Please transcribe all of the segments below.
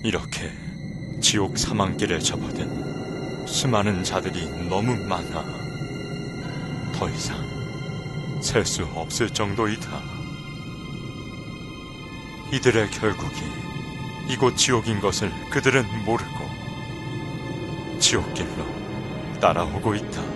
이렇게 지옥 사망길을 접어든 수많은 자들이 너무 많아 더 이상 셀 수 없을 정도이다. 이들의 결국이 이곳 지옥인 것을 그들은 모르고 지옥길로 따라오고 있다.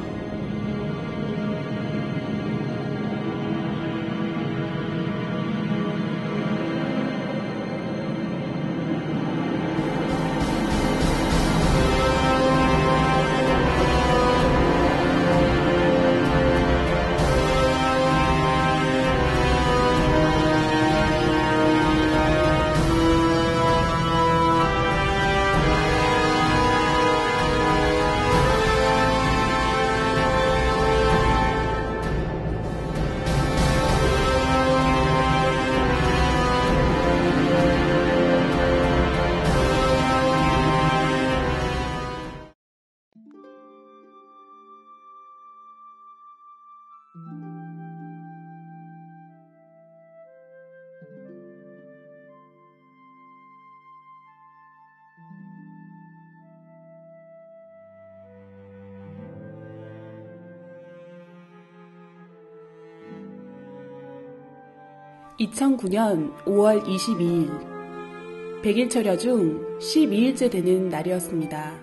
(2009년 5월 22일) 100일 철야 중 12일째 되는 날이었습니다.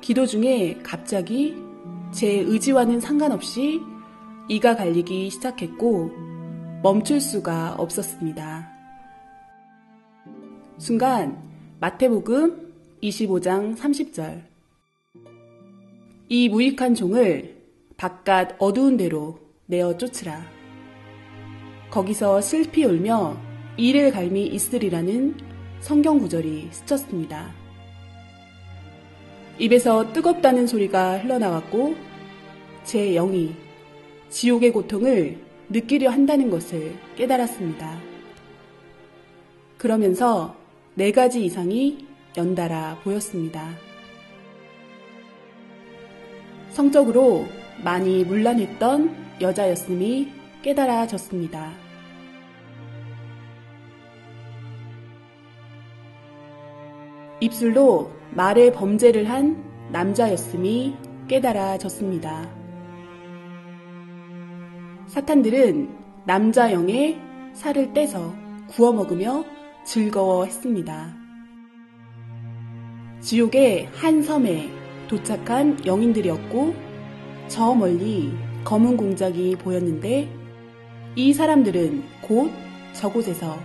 기도 중에 갑자기 제 의지와는 상관없이 이가 갈리기 시작했고 멈출 수가 없었습니다. 순간 마태복음 25장 30절 이 무익한 종을 바깥 어두운 데로 내어 쫓으라. 거기서 슬피 울며 이를 갈미 있으리라는 성경 구절이 스쳤습니다. 입에서 뜨겁다는 소리가 흘러나왔고 제 영이 지옥의 고통을 느끼려 한다는 것을 깨달았습니다. 그러면서 4가지 이상이 연달아 보였습니다. 성적으로 많이 문란했던 여자였음이 깨달아졌습니다. 입술로 말의 범죄를 한 남자였음이 깨달아졌습니다. 사탄들은 남자 영의 살을 떼서 구워 먹으며 즐거워했습니다. 지옥의 한 섬에 도착한 영인들이었고 저 멀리 검은 공작이 보였는데 이 사람들은 곧 저곳에서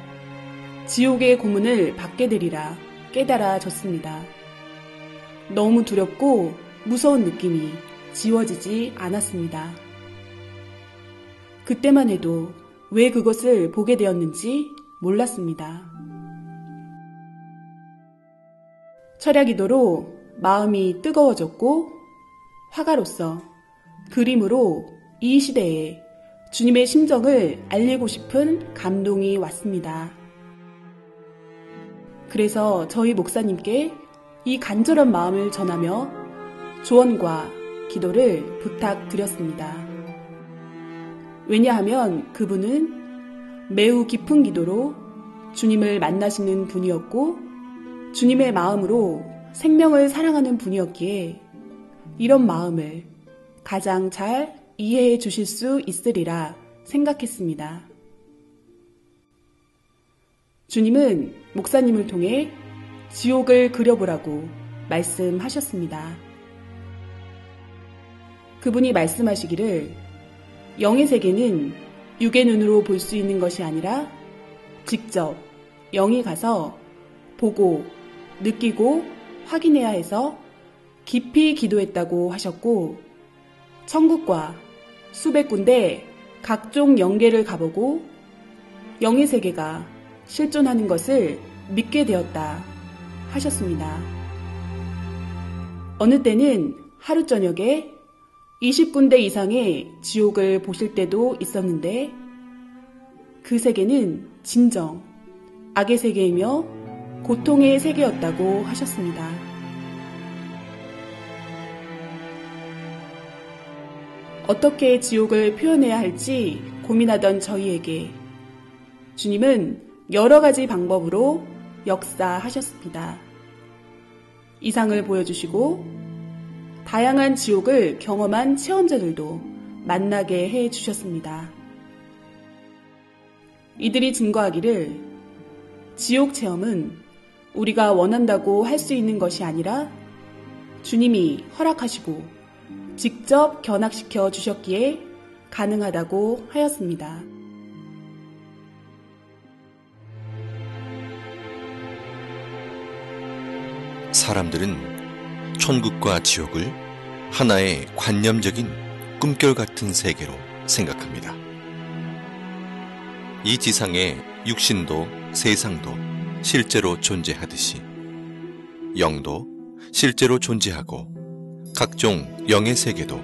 지옥의 고문을 받게 되리라 깨달아졌습니다. 너무 두렵고 무서운 느낌이 지워지지 않았습니다. 그때만 해도 왜 그것을 보게 되었는지 몰랐습니다. 철야기도로 마음이 뜨거워졌고 화가로서 그림으로 이 시대에 주님의 심정을 알리고 싶은 감동이 왔습니다. 그래서 저희 목사님께 이 간절한 마음을 전하며 조언과 기도를 부탁드렸습니다. 왜냐하면 그분은 매우 깊은 기도로 주님을 만나시는 분이었고 주님의 마음으로 생명을 사랑하는 분이었기에 이런 마음을 가장 잘 이해해 주실 수 있으리라 생각했습니다. 주님은 목사님을 통해 지옥을 그려보라고 말씀하셨습니다. 그분이 말씀하시기를 영의 세계는 육의 눈으로 볼 수 있는 것이 아니라 직접 영이 가서 보고 느끼고 확인해야 해서 깊이 기도했다고 하셨고 천국과 수백 군데 각종 영계를 가보고 영의 세계가 실존하는 것을 믿게 되었다 하셨습니다. 어느 때는 하루 저녁에 20군데 이상의 지옥을 보실 때도 있었는데 그 세계는 진정 악의 세계이며 고통의 세계였다고 하셨습니다. 어떻게 지옥을 표현해야 할지 고민하던 저희에게 주님은 여러 가지 방법으로 역사하셨습니다. 이상을 보여주시고 다양한 지옥을 경험한 체험자들도 만나게 해주셨습니다. 이들이 증거하기를 지옥 체험은 우리가 원한다고 할 수 있는 것이 아니라 주님이 허락하시고 직접 견학시켜 주셨기에 가능하다고 하였습니다. 사람들은 천국과 지옥을 하나의 관념적인 꿈결 같은 세계로 생각합니다. 이 지상에 육신도 세상도 실제로 존재하듯이 영도 실제로 존재하고 각종 영의 세계도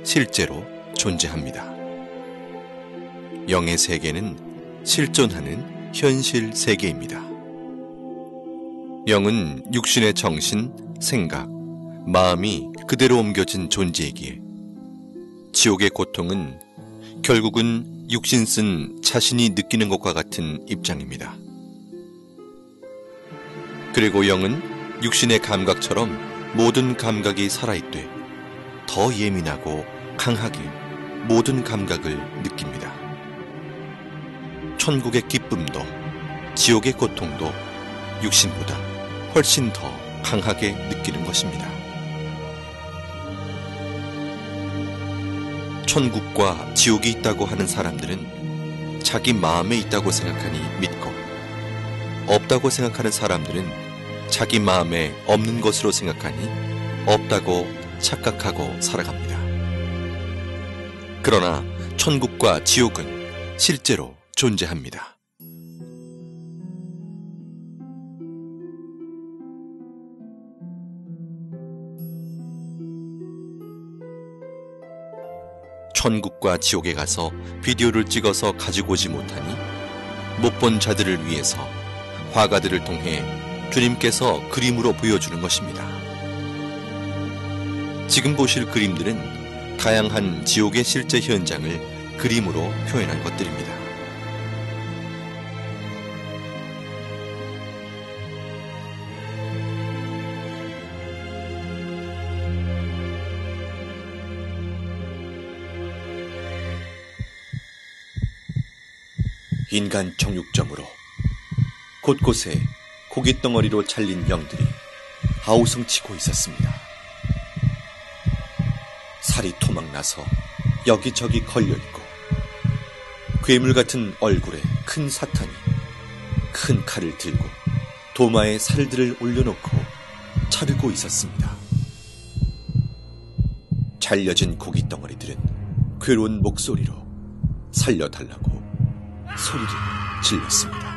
실제로 존재합니다. 영의 세계는 실존하는 현실 세계입니다. 영은 육신의 정신, 생각, 마음이 그대로 옮겨진 존재이기에 지옥의 고통은 결국은 육신 쓴 자신이 느끼는 것과 같은 입장입니다. 그리고 영은 육신의 감각처럼 모든 감각이 살아있되 더 예민하고 강하게 모든 감각을 느낍니다. 천국의 기쁨도 지옥의 고통도 육신보다 훨씬 더 강하게 느끼는 것입니다. 천국과 지옥이 있다고 하는 사람들은 자기 마음에 있다고 생각하니 믿고, 없다고 생각하는 사람들은 자기 마음에 없는 것으로 생각하니 없다고 착각하고 살아갑니다. 그러나 천국과 지옥은 실제로 존재합니다. 천국과 지옥에 가서 비디오를 찍어서 가지고 오지 못하니 못 본 자들을 위해서 화가들을 통해 주님께서 그림으로 보여주는 것입니다. 지금 보실 그림들은 다양한 지옥의 실제 현장을 그림으로 표현한 것들입니다. 인간 정육점으로 곳곳에 고깃덩어리로 잘린 영들이 아우성치고 있었습니다. 살이 토막나서 여기저기 걸려있고 괴물 같은 얼굴에 큰 사탄이 큰 칼을 들고 도마에 살들을 올려놓고 자르고 있었습니다. 잘려진 고깃덩어리들은 괴로운 목소리로 살려달라고 소리를 질렀습니다.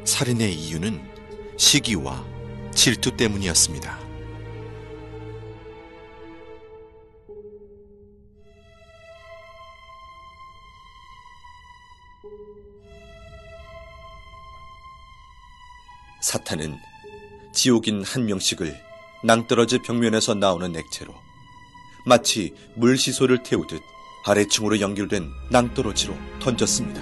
살인의 이유는 시기와 질투 때문이었습니다. 사탄은 지옥인 한 명씩을 낭떠러지 벽면에서 나오는 액체로 마치 물시소를 태우듯 아래층으로 연결된 낭떠러지로 던졌습니다.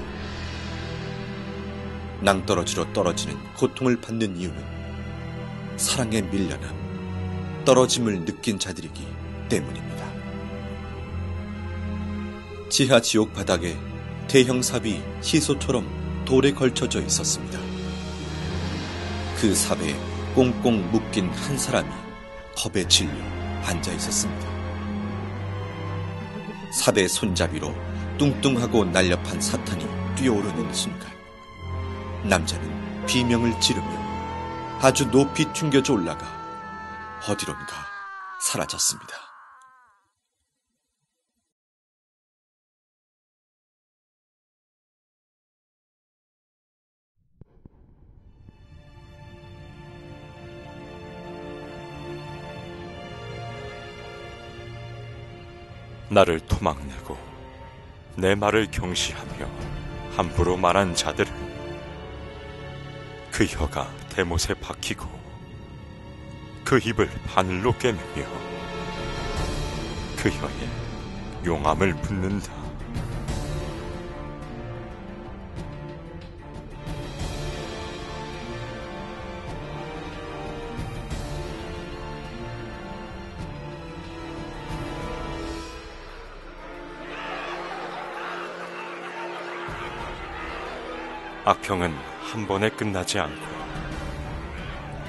낭떠러지로 떨어지는 고통을 받는 이유는 사랑에 밀려남, 떨어짐을 느낀 자들이기 때문입니다. 지하 지옥 바닥에 대형 삽이 시소처럼 돌에 걸쳐져 있었습니다. 그 삽에 꽁꽁 묶인 한 사람이 겁에 질려 앉아 있었습니다. 삽의 손잡이로 뚱뚱하고 날렵한 사탄이 뛰어오르는 순간 남자는 비명을 지르며 아주 높이 튕겨져 올라가 어디론가 사라졌습니다. 나를 토막내고 내 말을 경시하며 함부로 말한 자들은 그 혀가 대못에 박히고 그 입을 바늘로 꿰매며 그 혀에 용암을 붓는다. 악평은 한 번에 끝나지 않고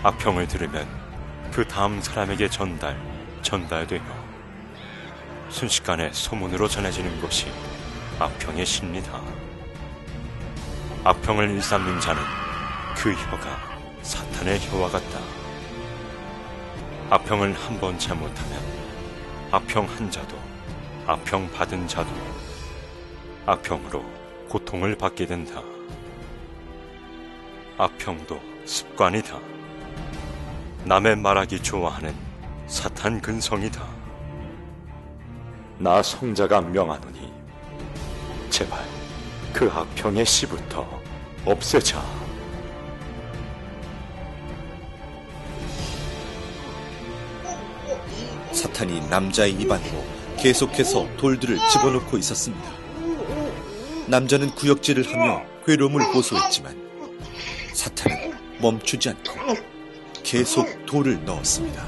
악평을 들으면 그 다음 사람에게 전달되어 순식간에 소문으로 전해지는 것이 악평의 신리다. 악평을 일삼는 자는 그 혀가 사탄의 혀와 같다. 악평을 한 번 잘못하면 악평 한 자도 악평 받은 자도 악평으로 고통을 받게 된다. 악평도 습관이다. 남의 말하기 좋아하는 사탄 근성이다. 나 성자가 명하노니 제발 그 악평의 씨부터 없애자. 사탄이 남자의 입안으로 계속해서 돌들을 집어넣고 있었습니다. 남자는 구역질을 하며 괴로움을 호소했지만 사탄은 멈추지 않고 계속 돌을 넣었습니다.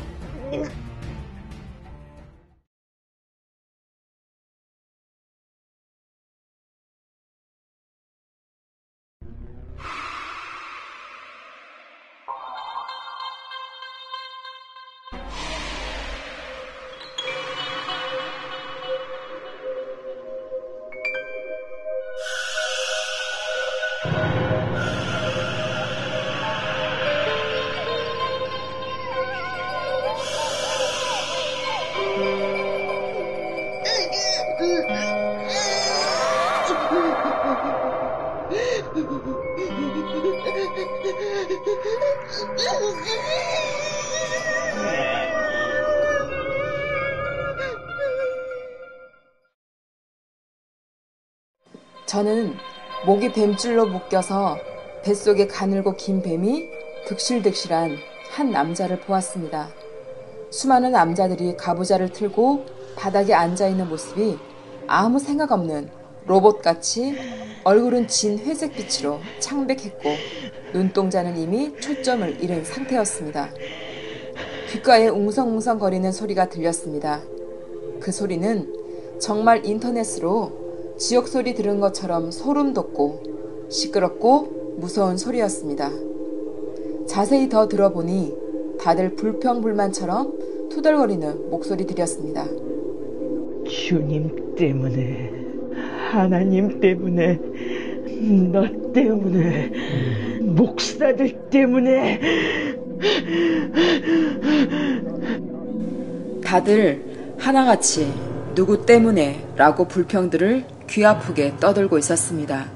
저는 목이 뱀줄로 묶여서 뱃속에 가늘고 긴 뱀이 득실득실한 한 남자를 보았습니다. 수많은 남자들이 가부좌를 틀고 바닥에 앉아있는 모습이 아무 생각 없는 로봇같이 얼굴은 진 회색빛으로 창백했고 눈동자는 이미 초점을 잃은 상태였습니다. 귓가에 웅성웅성거리는 소리가 들렸습니다. 그 소리는 정말 인터넷으로 지옥소리 들은 것처럼 소름 돋고 시끄럽고 무서운 소리였습니다. 자세히 더 들어보니 다들 불평불만처럼 투덜거리는 목소리들이었습니다. 주님 때문에, 하나님 때문에, 너 때문에, 목사들 때문에. 다들 하나같이 누구 때문에 라고 불평들을 귀 아프게 떠들고 있었습니다.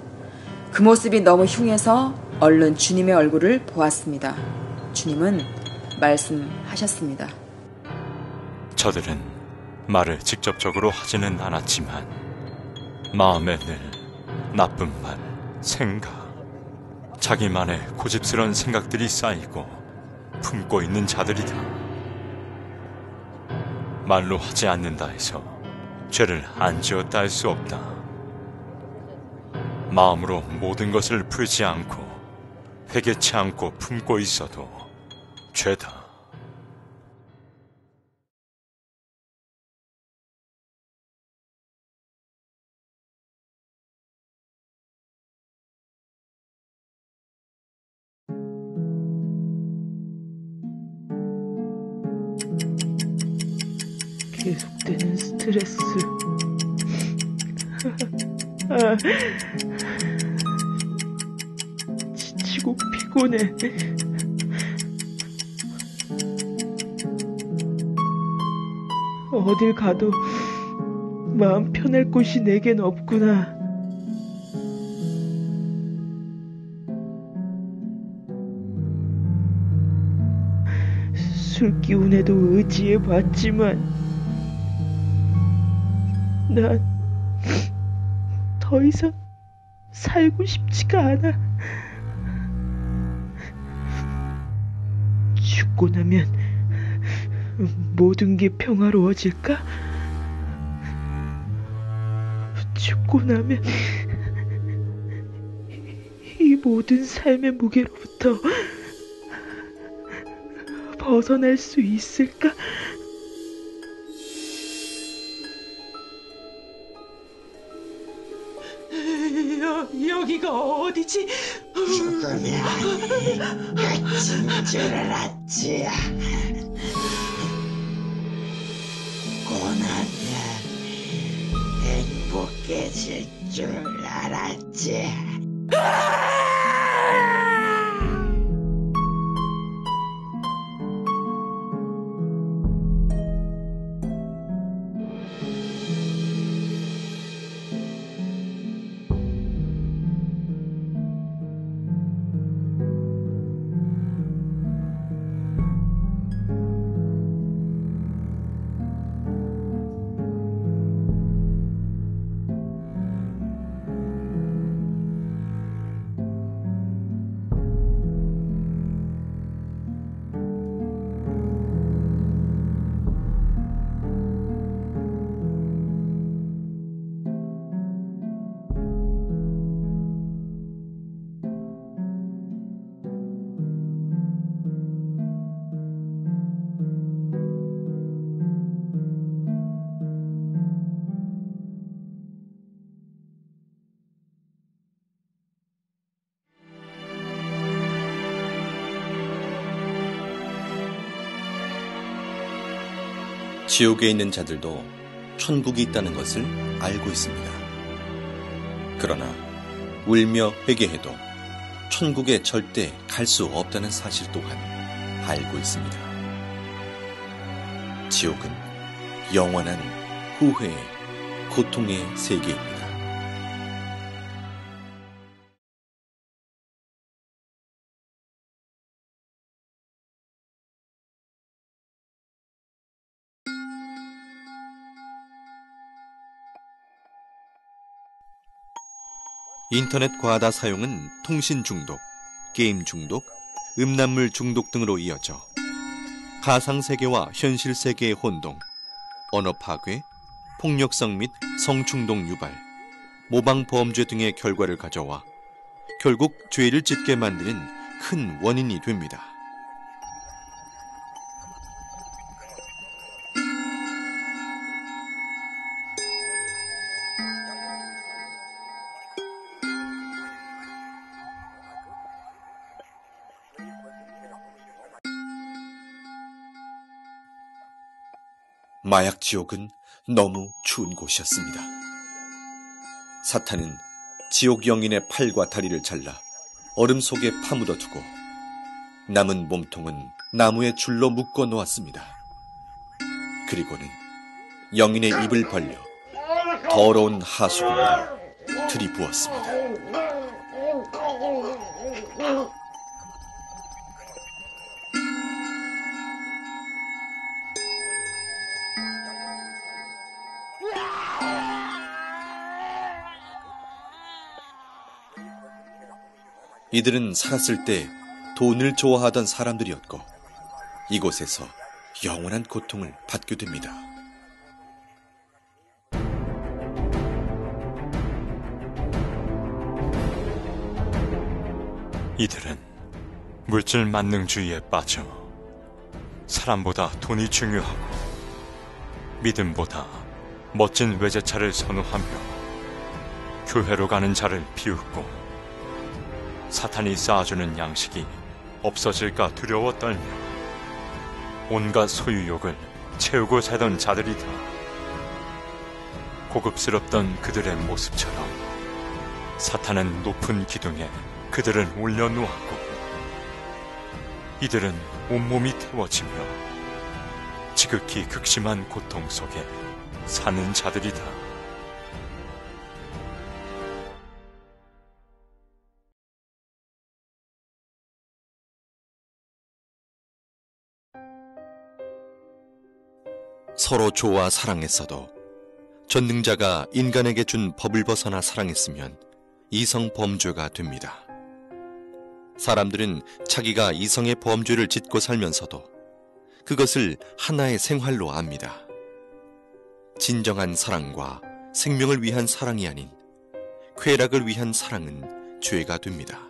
그 모습이 너무 흉해서 얼른 주님의 얼굴을 보았습니다. 주님은 말씀하셨습니다. 저들은 말을 직접적으로 하지는 않았지만 마음에 늘 나쁨만 생각, 자기만의 고집스러운 생각들이 쌓이고 품고 있는 자들이다. 말로 하지 않는다 해서 죄를 안 지었다 할 수 없다. 마음으로 모든 것을 풀지 않고 회개치 않고 품고 있어도 죄다. 계속되는 스트레스. 지치고 피곤해. 어딜 가도 마음 편할 곳이 내겐 없구나. 술 기운에도 의지해봤지만 난 더 이상 살고 싶지가 않아. 죽고 나면 모든 게 평화로워질까? 죽고 나면 이 모든 삶의 무게로부터 벗어날 수 있을까? 여기가 어디지? 죽으면 끝인 줄 알았지. 고나면 행복해질 줄 알았지. 지옥에 있는 자들도 천국이 있다는 것을 알고 있습니다. 그러나 울며 회개해도 천국에 절대 갈 수 없다는 사실 또한 알고 있습니다. 지옥은 영원한 후회의 고통의 세계입니다. 인터넷 과다 사용은 통신 중독, 게임 중독, 음란물 중독 등으로 이어져 가상세계와 현실세계의 혼동, 언어 파괴, 폭력성 및 성충동 유발, 모방범죄 등의 결과를 가져와 결국 죄를 짓게 만드는 큰 원인이 됩니다. 마약 지옥은 너무 추운 곳이었습니다. 사탄은 지옥 영인의 팔과 다리를 잘라 얼음 속에 파묻어 두고 남은 몸통은 나무에 줄로 묶어 놓았습니다. 그리고는 영인의 입을 벌려 더러운 하수구물을 들이부었습니다. 이들은 살았을 때 돈을 좋아하던 사람들이었고 이곳에서 영원한 고통을 받게 됩니다. 이들은 물질 만능주의에 빠져 사람보다 돈이 중요하고 믿음보다 멋진 외제차를 선호하며 교회로 가는 자를 비웃고 사탄이 쌓아주는 양식이 없어질까 두려워 떨며 온갖 소유욕을 채우고 살던 자들이다. 고급스럽던 그들의 모습처럼 사탄은 높은 기둥에 그들을 올려놓았고 이들은 온몸이 태워지며 지극히 극심한 고통 속에 사는 자들이다. 서로 좋아 사랑했어도 전능자가 인간에게 준 법을 벗어나 사랑했으면 이성 범죄가 됩니다. 사람들은 자기가 이성의 범죄를 짓고 살면서도 그것을 하나의 생활로 압니다. 진정한 사랑과 생명을 위한 사랑이 아닌 쾌락을 위한 사랑은 죄가 됩니다.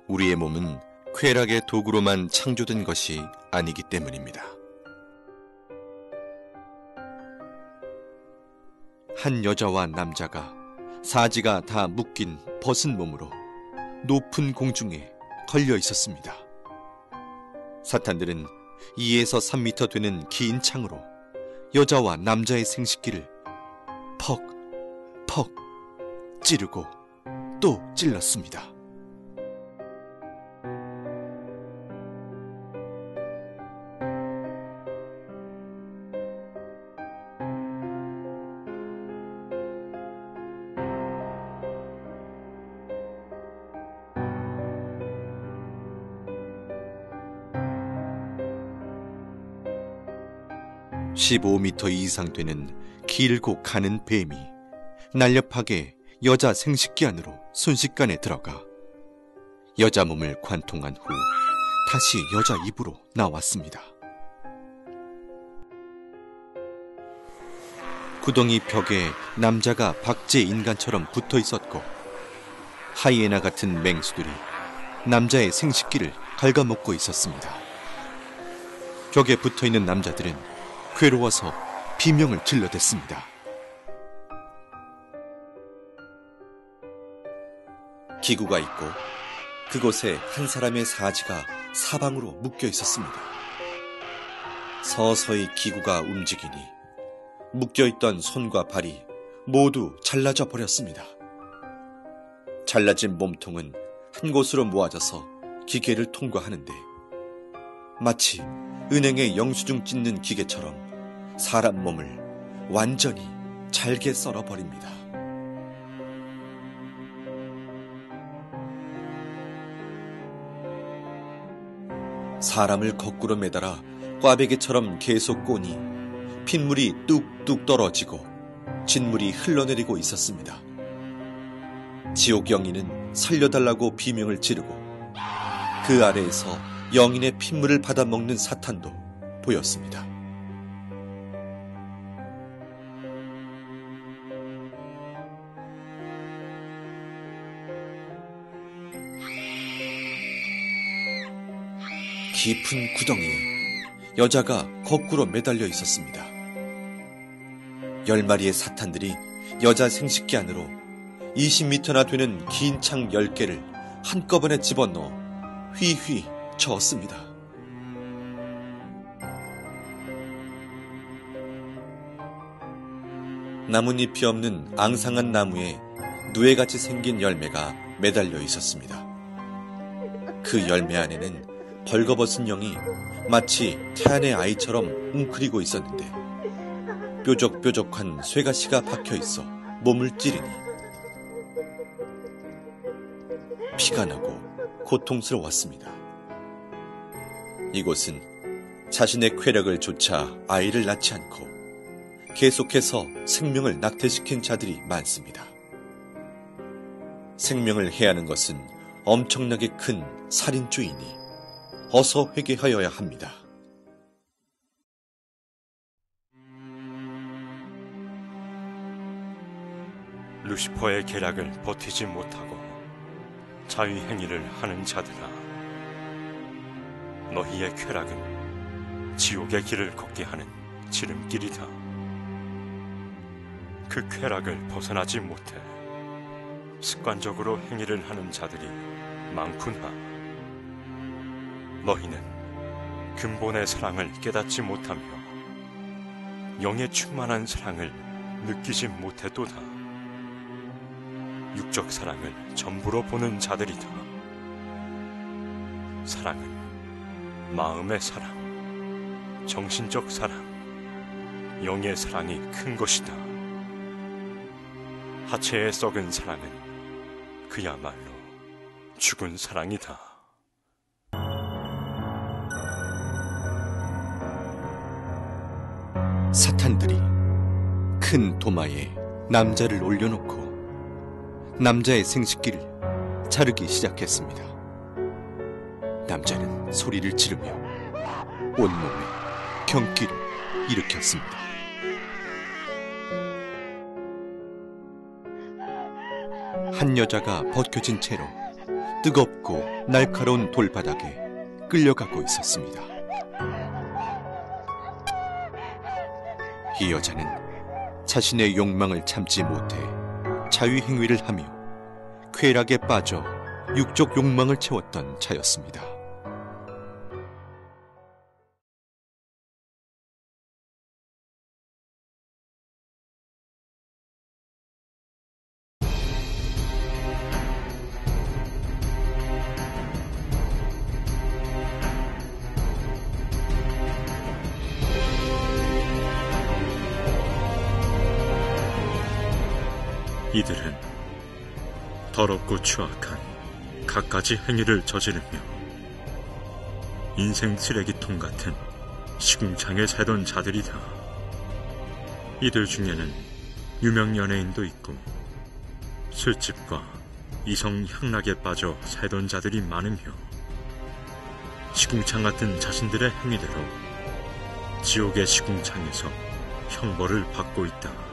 우리의 몸은 쾌락의 도구로만 창조된 것이 아니기 때문입니다. 한 여자와 남자가 사지가 다 묶인 벗은 몸으로 높은 공중에 걸려 있었습니다. 사탄들은 2에서 3미터 되는 긴 창으로 여자와 남자의 생식기를 퍽, 퍽 찌르고 또 찔렀습니다. (15m) 이상 되는 길고 가는 뱀이 날렵하게 여자 생식기 안으로 순식간에 들어가 여자 몸을 관통한 후 다시 여자 입으로 나왔습니다. 구덩이 벽에 남자가 박제 인간처럼 붙어 있었고 하이에나 같은 맹수들이 남자의 생식기를 갉아먹고 있었습니다. 벽에 붙어있는 남자들은 괴로워서 비명을 질러댔습니다. 기구가 있고 그곳에 한 사람의 사지가 사방으로 묶여 있었습니다. 서서히 기구가 움직이니 묶여있던 손과 발이 모두 잘라져 버렸습니다. 잘라진 몸통은 한 곳으로 모아져서 기계를 통과하는데 마치 은행에 영수증 찢는 기계처럼 사람 몸을 완전히 잘게 썰어버립니다. 사람을 거꾸로 매달아 꽈배기처럼 계속 꼬니 핏물이 뚝뚝 떨어지고 진물이 흘러내리고 있었습니다. 지옥 영인은 살려달라고 비명을 지르고 그 아래에서 영인의 핏물을 받아먹는 사탄도 보였습니다. 깊은 구덩이에 여자가 거꾸로 매달려 있었습니다. 10마리의 사탄들이 여자 생식기 안으로 20m나 되는 긴 창 10개를 한꺼번에 집어넣어 휘휘 저었습니다. 나뭇잎이 없는 앙상한 나무에 누에같이 생긴 열매가 매달려 있었습니다. 그 열매 안에는 벌거벗은 영이 마치 태안의 아이처럼 웅크리고 있었는데 뾰족뾰족한 쇠가시가 박혀있어 몸을 찌르니 피가 나고 고통스러웠습니다. 이곳은 자신의 쾌락을 좇아 아이를 낳지 않고 계속해서 생명을 낙태시킨 자들이 많습니다. 생명을 해하는 것은 엄청나게 큰 살인죄이니 어서 회개하여야 합니다. 루시퍼의 계략을 버티지 못하고 자위행위를 하는 자들아, 너희의 쾌락은 지옥의 길을 걷게 하는 지름길이다. 그 쾌락을 벗어나지 못해 습관적으로 행위를 하는 자들이 많구나. 너희는 근본의 사랑을 깨닫지 못하며 영의 충만한 사랑을 느끼지 못해도다. 육적 사랑을 전부로 보는 자들이다. 사랑은 마음의 사랑, 정신적 사랑, 영의 사랑이 큰 것이다. 하체에 썩은 사랑은 그야말로 죽은 사랑이다. 사탄들이 큰 도마에 남자를 올려놓고 남자의 생식기를 자르기 시작했습니다. 남자는 소리를 지르며 온몸에 경기를 일으켰습니다. 한 여자가 벗겨진 채로 뜨겁고 날카로운 돌바닥에 끌려가고 있었습니다. 이 여자는 자신의 욕망을 참지 못해 자위행위를 하며 쾌락에 빠져 육적 욕망을 채웠던 자였습니다. 이들은 더럽고 추악한 갖가지 행위를 저지르며 인생 쓰레기통 같은 시궁창에 살던 자들이다. 이들 중에는 유명 연예인도 있고 술집과 이성 향락에 빠져 살던 자들이 많으며 시궁창 같은 자신들의 행위대로 지옥의 시궁창에서 형벌을 받고 있다.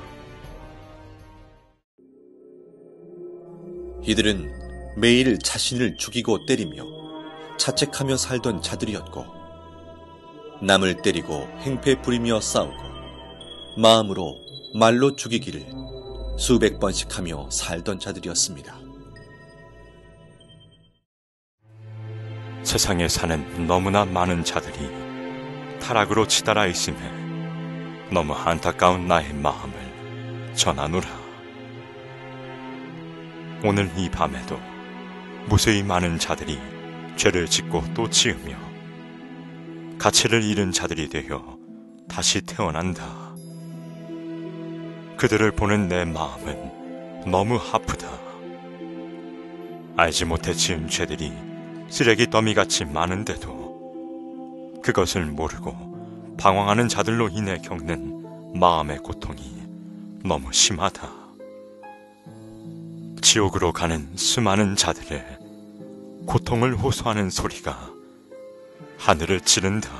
이들은 매일 자신을 죽이고 때리며 자책하며 살던 자들이었고 남을 때리고 행패 부리며 싸우고 마음으로 말로 죽이기를 수백 번씩 하며 살던 자들이었습니다. 세상에 사는 너무나 많은 자들이 타락으로 치달아 있음에 너무 안타까운 나의 마음을 전하노라. 오늘 이 밤에도 무수히 많은 자들이 죄를 짓고 또 지으며 가치를 잃은 자들이 되어 다시 태어난다. 그들을 보는 내 마음은 너무 아프다. 알지 못해 지은 죄들이 쓰레기 더미같이 많은데도 그것을 모르고 방황하는 자들로 인해 겪는 마음의 고통이 너무 심하다. 지옥으로 가는 수많은 자들의 고통을 호소하는 소리가 하늘을 찌른다.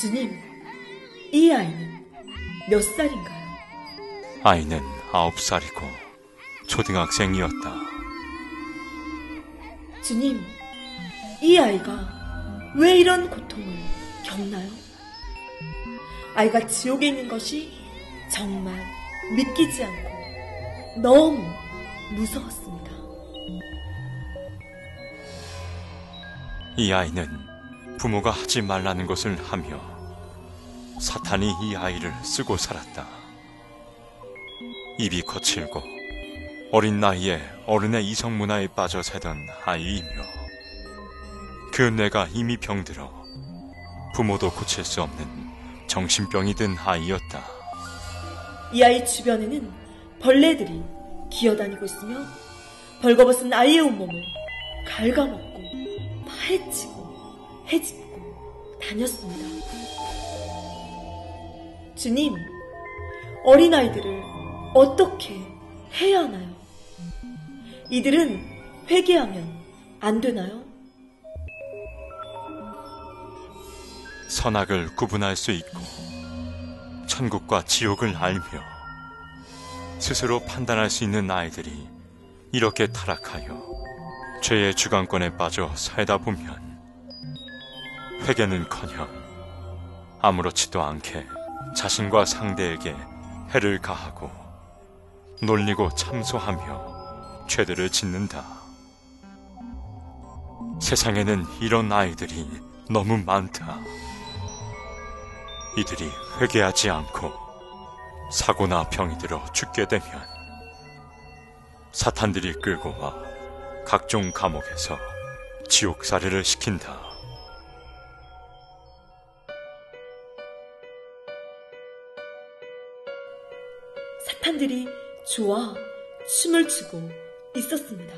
주님, 이 아이는 몇 살인가요? 아이는 9살이고 초등학생이었다. 주님, 이 아이가 왜 이런 고통을 겪나요? 아이가 지옥에 있는 것이 정말 믿기지 않고 너무 무서웠습니다. 이 아이는 부모가 하지 말라는 것을 하며 사탄이 이 아이를 쓰고 살았다. 입이 거칠고 어린 나이에 어른의 이성 문화에 빠져 살던 아이이며 그 뇌가 이미 병들어 부모도 고칠 수 없는 정신병이 든 아이였다. 이 아이 주변에는 벌레들이 기어다니고 있으며 벌거벗은 아이의 온몸을 갉아먹고 파헤치고 헤집고 다녔습니다. 주님, 어린아이들을 어떻게 해야 하나요? 이들은 회개하면 안 되나요? 선악을 구분할 수 있고 천국과 지옥을 알며 스스로 판단할 수 있는 아이들이 이렇게 타락하여 죄의 주관권에 빠져 살다 보면 회개는커녕 아무렇지도 않게 자신과 상대에게 해를 가하고 놀리고 참소하며 죄들을 짓는다. 세상에는 이런 아이들이 너무 많다. 이들이 회개하지 않고 사고나 병이 들어 죽게 되면 사탄들이 끌고 와 각종 감옥에서 지옥살이를 시킨다. 사탄들이 좋아 춤을 추고 있었습니다.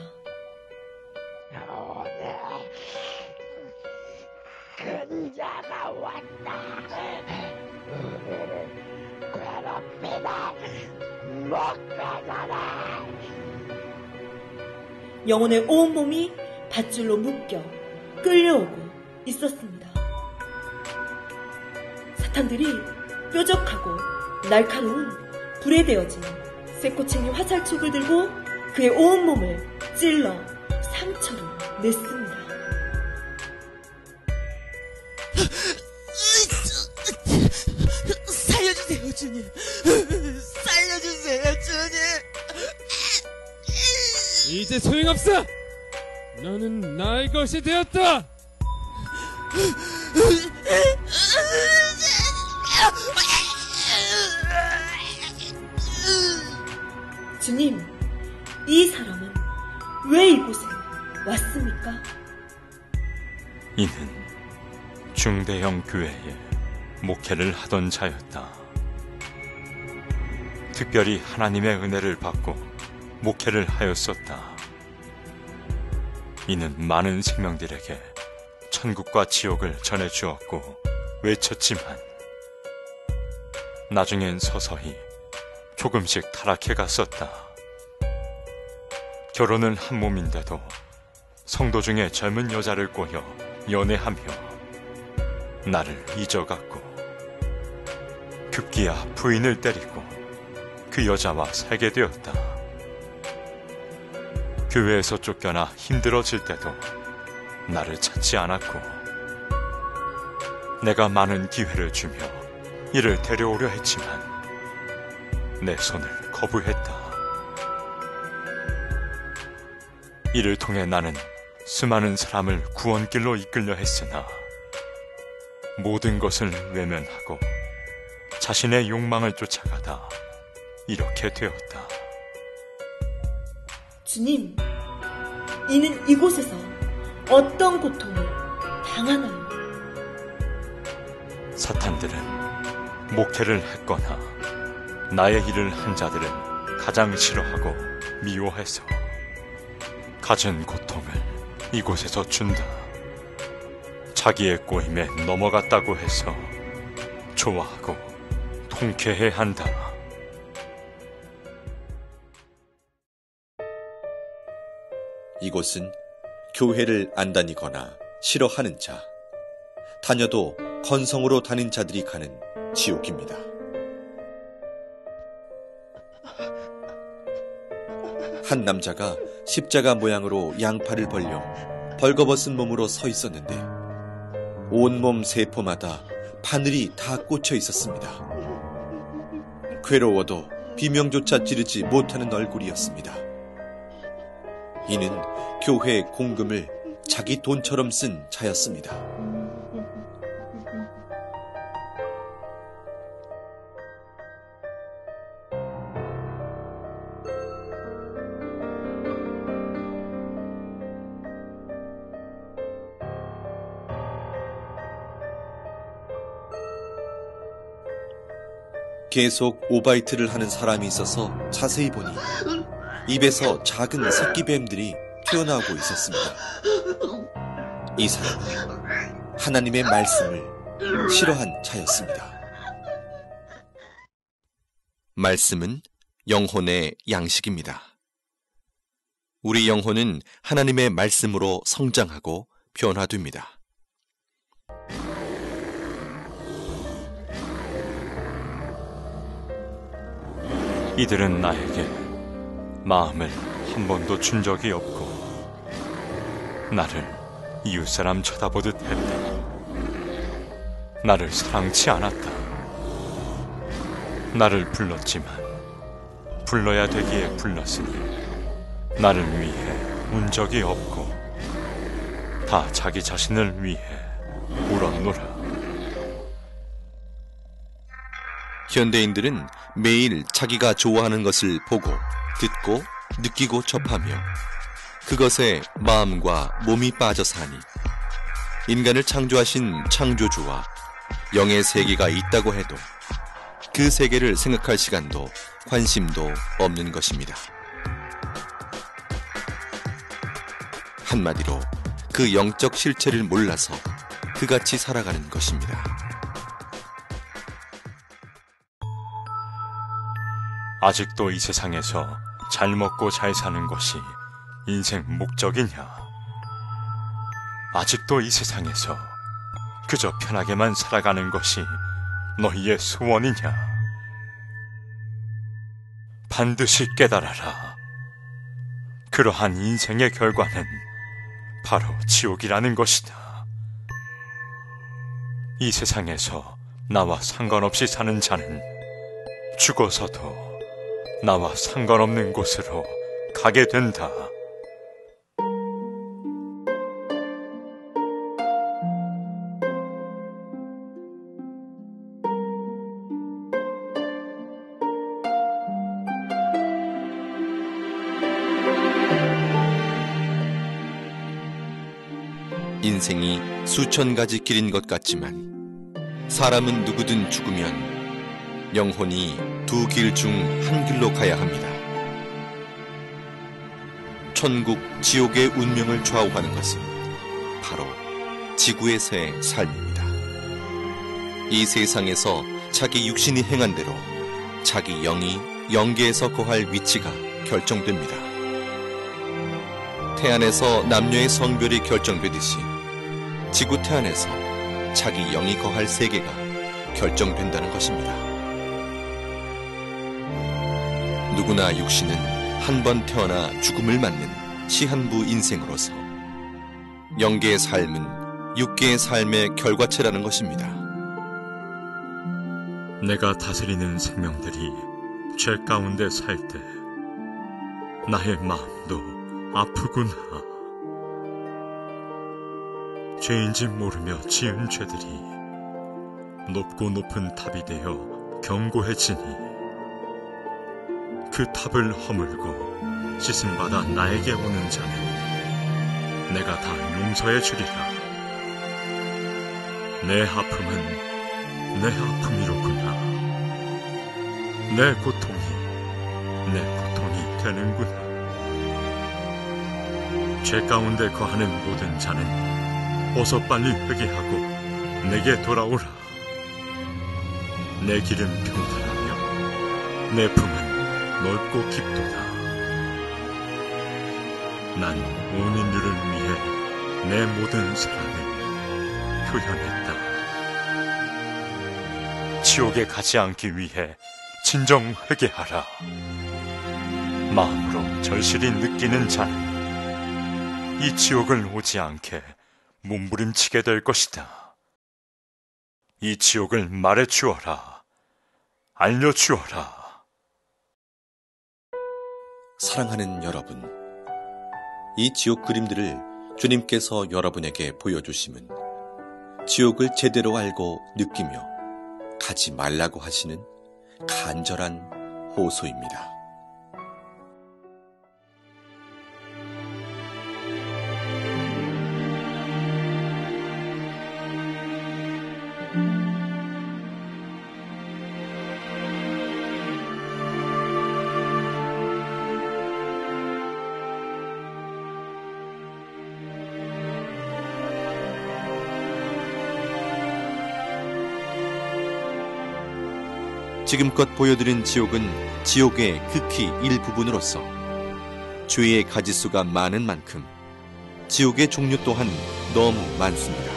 오늘 근자가 왔다. 우리를 괴롭게 못 가잖아. 영혼의 온몸이 밧줄로 묶여 끌려오고 있었습니다. 사탄들이 뾰족하고 날카로운 불에 데워진 쇠꼬챙이 화살촉을 들고 그의 온몸을 찔러 상처를 냈습니다. 살려주세요, 주님. 살려주세요, 주님. 이제 소용없어. 너는 나의 것이 되었다. 주님, 이 사람은 왜 이곳에 왔습니까? 이는 중대형 교회에 목회를 하던 자였다. 특별히 하나님의 은혜를 받고 목회를 하였었다. 이는 많은 생명들에게 천국과 지옥을 전해주었고 외쳤지만 나중엔 서서히 조금씩 타락해 갔었다. 결혼은 한 몸인데도 성도 중에 젊은 여자를 꼬여 연애하며 나를 잊어갔고 급기야 부인을 때리고 그 여자와 살게 되었다. 교회에서 쫓겨나 힘들어질 때도 나를 찾지 않았고 내가 많은 기회를 주며 이를 데려오려 했지만 내 손을 거부했다. 이를 통해 나는 수많은 사람을 구원길로 이끌려 했으나 모든 것을 외면하고 자신의 욕망을 쫓아가다 이렇게 되었다. 주님, 이는 이곳에서 어떤 고통을 당하나요? 사탄들은 목회를 했거나 나의 일을 한 자들을 가장 싫어하고 미워해서 가진 고통을 이곳에서 준다. 자기의 꼬임에 넘어갔다고 해서 좋아하고 통쾌해한다. 이곳은 교회를 안 다니거나 싫어하는 자, 다녀도 건성으로 다닌 자들이 가는 지옥입니다. 한 남자가 십자가 모양으로 양팔을 벌려 벌거벗은 몸으로 서 있었는데 온몸 세포마다 바늘이 다 꽂혀 있었습니다. 괴로워도 비명조차 지르지 못하는 얼굴이었습니다. 이는 교회의 공금을 자기 돈처럼 쓴 자였습니다. 계속 오바이트를 하는 사람이 있어서 자세히 보니 입에서 작은 새끼뱀들이 튀어나오고 있었습니다. 이 사람은 하나님의 말씀을 싫어한 자였습니다. 말씀은 영혼의 양식입니다. 우리 영혼은 하나님의 말씀으로 성장하고 변화됩니다. 이들은 나에게 마음을 한 번도 준 적이 없고 나를 이웃사람 쳐다보듯 했다. 나를 사랑치 않았다. 나를 불렀지만 불러야 되기에 불렀으니 나를 위해 운 적이 없고 다 자기 자신을 위해 울었노라. 현대인들은 매일 자기가 좋아하는 것을 보고, 듣고, 느끼고 접하며 그것에 마음과 몸이 빠져 사니 인간을 창조하신 창조주와 영의 세계가 있다고 해도 그 세계를 생각할 시간도 관심도 없는 것입니다. 한마디로 그 영적 실체를 몰라서 그같이 살아가는 것입니다. 아직도 이 세상에서 잘 먹고 잘 사는 것이 인생 목적이냐? 아직도 이 세상에서 그저 편하게만 살아가는 것이 너희의 소원이냐? 반드시 깨달아라. 그러한 인생의 결과는 바로 지옥이라는 것이다. 이 세상에서 나와 상관없이 사는 자는 죽어서도 나와 상관없는 곳으로 가게 된다. 인생이 수천 가지 길인 것 같지만 사람은 누구든 죽으면 영혼이 두 길 중 한 길로 가야 합니다. 천국, 지옥의 운명을 좌우하는 것은 바로 지구에서의 삶입니다. 이 세상에서 자기 육신이 행한 대로 자기 영이 영계에서 거할 위치가 결정됩니다. 태안에서 남녀의 성별이 결정되듯이 지구 태안에서 자기 영이 거할 세계가 결정된다는 것입니다. 누구나 육신은 한 번 태어나 죽음을 맞는 시한부 인생으로서 영계의 삶은 육계의 삶의 결과체라는 것입니다. 내가 다스리는 생명들이 죄 가운데 살 때 나의 마음도 아프구나. 죄인지 모르며 지은 죄들이 높고 높은 탑이 되어 견고해지니 그 탑을 허물고 씻음받아 나에게 오는 자는 내가 다 용서해 주리라. 내 아픔은 내 아픔이로구나. 내 고통이 되는구나. 죄 가운데 거하는 모든 자는 어서 빨리 회개하고 내게 돌아오라. 내 길은 평탄하며 내 품은 넓고 깊도다. 난 온 인류를 위해 내 모든 사랑을 표현했다. 지옥에 가지 않기 위해 진정 회개하라. 마음으로 절실히 느끼는 자는 이 지옥을 오지 않게 몸부림치게 될 것이다. 이 지옥을 말해주어라. 알려주어라. 사랑하는 여러분, 이 지옥 그림들을 주님께서 여러분에게 보여주심은 지옥을 제대로 알고 느끼며 가지 말라고 하시는 간절한 호소입니다. 지금껏 보여드린 지옥은 지옥의 극히 일부분으로서 죄의 가지수가 많은 만큼 지옥의 종류 또한 너무 많습니다.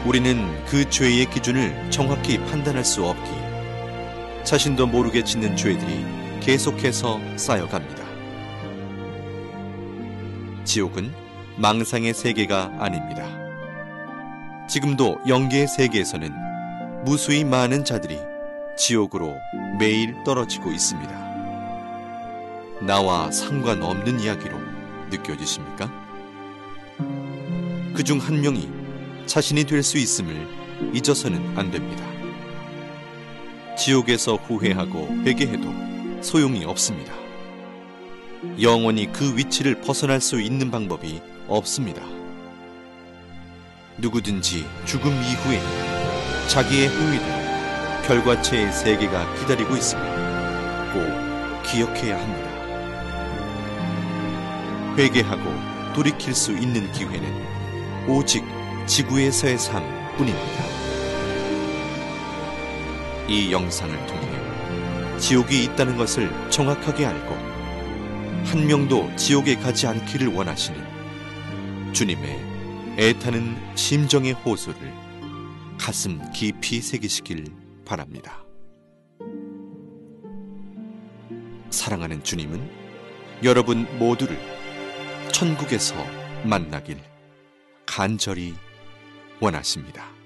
우리는 그 죄의 기준을 정확히 판단할 수 없기에 자신도 모르게 짓는 죄들이 계속해서 쌓여갑니다. 지옥은 망상의 세계가 아닙니다. 지금도 영계의 세계에서는 무수히 많은 자들이 지옥으로 매일 떨어지고 있습니다. 나와 상관없는 이야기로 느껴지십니까? 그중 한 명이 자신이 될 수 있음을 잊어서는 안 됩니다. 지옥에서 후회하고 회개해도 소용이 없습니다. 영원히 그 위치를 벗어날 수 있는 방법이 없습니다. 누구든지 죽음 이후에 자기의 행위대로 결과체의 세계가 기다리고 있음을 꼭 기억해야 합니다. 회개하고 돌이킬 수 있는 기회는 오직 지구에서의 삶뿐입니다. 이 영상을 통해 지옥이 있다는 것을 정확하게 알고 한 명도 지옥에 가지 않기를 원하시는 주님의 애타는 심정의 호소를 가슴 깊이 새기시길 바랍니다. 사랑하는 주님은 여러분 모두를 천국에서 만나길 간절히 원하십니다.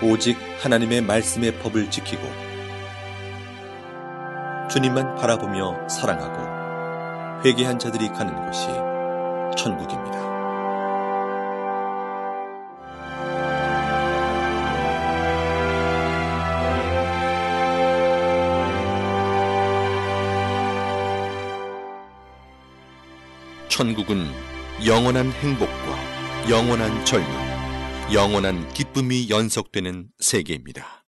오직 하나님의 말씀의 법을 지키고 주님만 바라보며 사랑하고 회개한 자들이 가는 곳이 천국입니다. 천국은 영원한 행복과 영원한 젊음, 영원한 기쁨이 연속되는 세계입니다.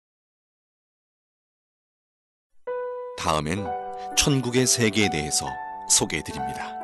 다음엔 천국의 세계에 대해서 소개해드립니다.